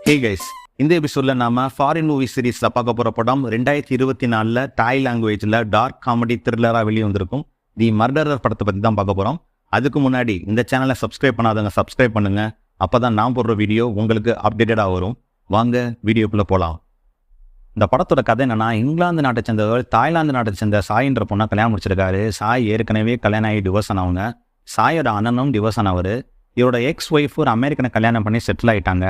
Hey guys, இந்த எபிசோட்ல நாம ஃபாரின் மூவி சீரீஸ்ல பார்க்க போற படம் 2024 தாய் லாங்குவேஜ்ல டார்க் காமெடி த்ரில்லரா வெளியே வந்திருக்கும் தி மர்டரர் படத்தை பத்தி தான் பார்க்க போறோம். அதுக்கு முன்னாடி இந்த சேனலை சப்ஸ்கிரைப் பண்ணாதவங்க சப்ஸ்கிரைப் பண்ணுங்க. அப்பதான் நான் போடுற வீடியோ உங்களுக்கு அப்டேட்டடா வரும். வாங்க வீடியோக்குள்ள போலாம். இந்த படத்தோட கதை என்னன்னா, இங்கிலாந்து நாட்டை சேர்ந்தவர் தாய்லாந்து நாட்டை சேர்ந்த சாயின்ற பொண்ணை கல்யாணம் முடிச்சிருக்காரு. சாய் ஏற்கனவே கல்யாணம் ஆகி டிவோர்ஸ் ஆனவங்க. சாயோட அண்ணனும் டிவோர்ஸ் ஆனவர். இவரோட எக்ஸ் ஒய்ஃப் ஒரு அமெரிக்கனை கல்யாணம் பண்ணி செட்டில் ஆயிட்டாங்க.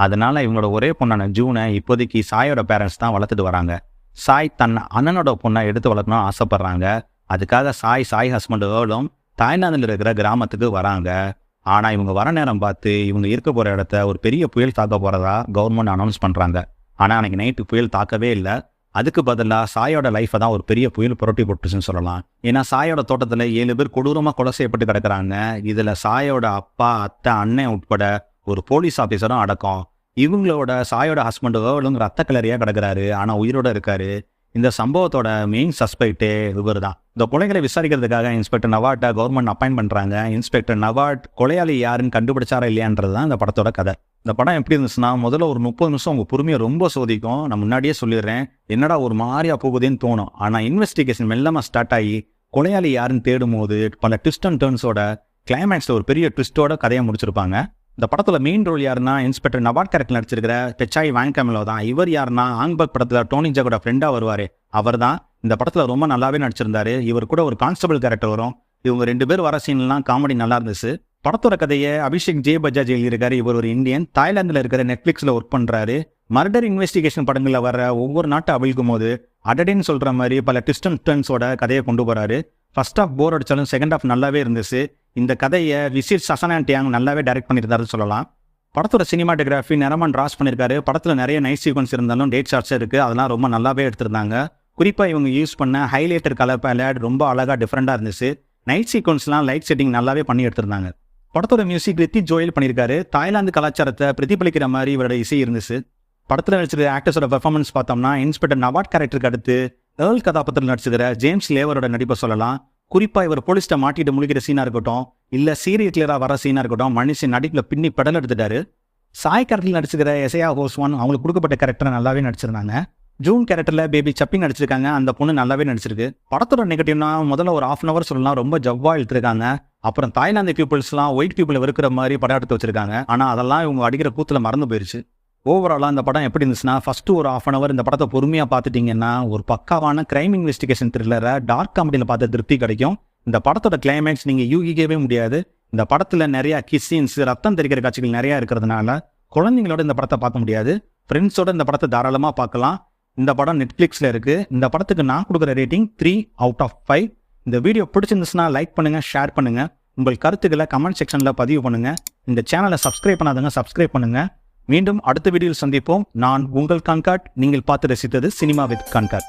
அதனால இவங்களோட ஒரே பொண்ணான ஜூனை இப்போதைக்கு சாயோட பேரண்ட்ஸ் தான் வளர்த்துட்டு வராங்க. சாய் தன் அண்ணனோட பொண்ணை எடுத்து வளர்க்கணும்னு ஆசைப்படுறாங்க. அதுக்காக சாய் ஹஸ்பண்ட் ஏர்லும் தாய்லாந்தில் இருக்கிற கிராமத்துக்கு வராங்க. ஆனா இவங்க வர நேரம் பார்த்து இவங்க இருக்க போற இடத்த ஒரு பெரிய புயல் தாக்க போறதா கவர்மெண்ட் அனௌன்ஸ் பண்றாங்க. ஆனா அன்னைக்கு நைட்டு புயல் தாக்கவே இல்லை. அதுக்கு பதிலாக சாயோட லைஃபை தான் ஒரு பெரிய புயல் புரட்டி போட்டுச்சுன்னு சொல்லலாம். ஏன்னா சாயோட தோட்டத்துல 7 பேர் கொடூரமா கொலை செய்யப்பட்டு கிடக்குறாங்க. இதுல சாயோட அப்பா, அத்தை, அண்ணன் உட்பட ஒரு போலீஸ் ஆபீசரும் அடக்கம். இவங்களோட சாயோட ஹஸ்பண்ட் ஏர்லும் ரத்த கலரியா கிடக்குறாரு. ஆனா உயிரோட இருக்காரு. இந்த சம்பவத்தோட மெயின் சஸ்பெக்டே இவர் தான். இந்த கொலைகளை விசாரிக்கிறதுக்காக இன்ஸ்பெக்டர் நவாட்டை கவர்மெண்ட் அப்பாயிண்ட் பண்றாங்க. இன்ஸ்பெக்டர் நவாட் கொலையாளி யாருன்னு கண்டுபிடிச்சாரா இல்லையான்றது தான் இந்த படத்தோட கதை. இந்த படம் எப்படி இருந்துச்சுன்னா, முதல்ல ஒரு 30 நிமிஷம் உங்க பொறுமையை ரொம்ப சோதிக்கும். நான் முன்னாடியே சொல்லிடுறேன், என்னடா ஒரு மாதிரியா போகுதுன்னு தோணும். ஆனா இன்வெஸ்டிகேஷன் மெல்லமா ஸ்டார்ட் ஆகி கொலையாளி யாருன்னு தேடும் போது பல ட்விஸ்ட் அண்ட் டர்ன்ஸோட கிளைமேக்ஸ்ல ஒரு பெரிய ட்விஸ்டோட கதையை முடிச்சிருப்பாங்க. இந்த படத்துல மெயின் ரோல் யாருன்னா, இன்ஸ்பெக்டர் நவாட் கேரக்டர் நடிச்சிருக்கிற பெச்சாய் வாங்கமலோ தான். இவர் யாருன்னா, ஆங்பக் படத்துல டோனி ஜாக்கோட ஃப்ரெண்டா வருவாரு. அவர் தான் இந்த படத்துல ரொம்ப நல்லாவே நடிச்சிருந்தாரு. இவர் கூட ஒரு கான்ஸ்டபிள் கேரக்டர் வரும். இவங்க 2 பேர் வர சீன்லாம் காமெடி நல்லா இருந்துச்சு. படத்தோட கதையை அபிஷேக் ஜே பஜாஜ் எழுதியிருக்காரு. இவர் ஒரு இந்தியன், தாய்லாந்துல இருக்கிற நெட்ஃபிளிக்ஸ்ல ஒர்க் பண்றாரு. மர்டர் இன்வெஸ்டிகேஷன் படங்கள்ல வர ஒவ்வொரு நாட்டை அவிழ்க்கும் போது அடடேன்னு சொல்ற மாதிரி பல ட்விஸ்ட் அண்ட் டர்ன்ஸோட கதையை கொண்டு போறாரு. ஃபர்ஸ்ட் ஆஃப் போர் அடிச்சாலும் செகண்ட் ஆஃப் நல்லாவே இருந்துச்சு. இந்த கதையை விசிட் சசனாண்டியாங் நல்லாவே டைரக்ட் பண்ணியிருந்தாருன்னு சொல்லலாம். படத்தோட சினிமாட்டோகிராஃபி நிறமன் ராஸ் பண்ணியிருக்காரு. படத்துல நிறைய நைட் சீக்வன்ஸ் இருந்தாலும் டேட் ஷாட்ஸ் இருக்கு. அதெல்லாம் ரொம்ப நல்லாவே எடுத்திருந்தாங்க. குறிப்பா இவங்க யூஸ் பண்ண ஹைலைட்டர் கலர் பேலட் ரொம்ப அழகா டிஃப்ரெண்டா இருந்துச்சு. நைட் சீக்வன்ஸ்லாம் லைட் செட்டிங் நல்லாவே பண்ணி எடுத்திருந்தாங்க. படத்தோட மியூசிக் ரித்திக் ஜோயல் பண்ணியிருக்காரு. தாய்லாந்து கலாச்சாரத்தை பிரதிபலிக்கிற மாதிரி இவரோட இசை இருந்துச்சு. படத்துல நடிச்சிருக்கிற ஆக்டர்ஸோட பெர்ஃபார்மன்ஸ் பார்த்தோம்னா, இன்ஸ்பெக்டர் நவாட் கேரக்டருக்கு அடுத்து ஏர்ல் கதாபாத்திரத்தில் நடிச்சிருக்கிற ஜேம்ஸ் லேவரோட நடிப்பை சொல்லலாம். குறிப்பா இவர் போலீஸ்ட மாட்டிட்டு முழுகிற சீனா இருக்கட்டும், இல்ல சீரியல் கிளியரா வர சீனா இருக்கட்டும், மனுஷன் நடிப்புல பின்னி பெடல் எடுத்துட்டாரு. சாய் கேரக்டரில் நடிச்சிருக்கிற எசையா ஹோஸ்வான் அவங்களுக்கு கொடுக்கப்பட்ட கேரக்டரை நல்லாவே நடிச்சிருந்தாங்க. ஜூன் கேரக்டர்ல பேபி சப்பி நடிச்சிருக்காங்க. அந்த பொண்ணு நல்லாவே நடிச்சிருக்கு. படத்தோட நெகட்டிவ்னா, முதல்ல ஒரு 1/2 hour சொல்லலாம் ரொம்ப ஜவ்வா இழுத்துருக்காங்க. அப்புறம் தாய்லாந்து பீப்புள்ஸ்லாம் ஒயிட் பீப்புள் இருக்கிற மாதிரி படம் எடுத்து வச்சிருக்காங்க. ஆனா அதெல்லாம் இவங்க அடிக்கிற கூத்துல மறந்து போயிருச்சு. ஓவராலா இந்த படம் எப்படி இருந்துச்சுன்னா, ஃபர்ஸ்ட் ஒரு 1/2 hour இந்த படத்தை பொறுமையா பார்த்துட்டீங்கன்னா ஒரு பக்காவான கிரைம் இன்வெஸ்டிகேஷன் த்ரில்லரை டார்க் காமெடியில பார்த்த திருப்தி கிடைக்கும். இந்த படத்தோட கிளைமேக்ஸ் நீங்க யூகிக்கவே முடியாது. இந்த படத்துல நிறைய கிஸ்ஸீன்ஸ், ரத்தம் தெரிக்கிற காட்சிகள் நிறைய இருக்கிறதுனால குழந்தைங்களோட இந்த படத்தை பார்க்க முடியாது. ஃப்ரெண்ட்ஸோட இந்த படத்தை தாராளமா பார்க்கலாம். இந்த படம் நெட்ஃபிளிக்ஸ்ல இருக்கு. இந்த படத்துக்கு நான் கொடுக்குற ரேட்டிங் 3 out of 5. இந்த வீடியோ பிடிச்சிருந்துச்சுன்னா லைக் பண்ணுங்க, ஷேர் பண்ணுங்க. உங்கள் கருத்துக்களை கமெண்ட் செக்ஷன்ல பதிவு பண்ணுங்க. இந்த சேனலை சப்ஸ்கிரைப் பண்ணாதவங்க சப்ஸ்கிரைப் பண்ணுங்க. மீண்டும் அடுத்த வீடியோவில் சந்திப்போம். நான் உங்கள் கான்காட். நீங்கள் பார்த்து ரசித்தது சினிமா வித் கான்காட்.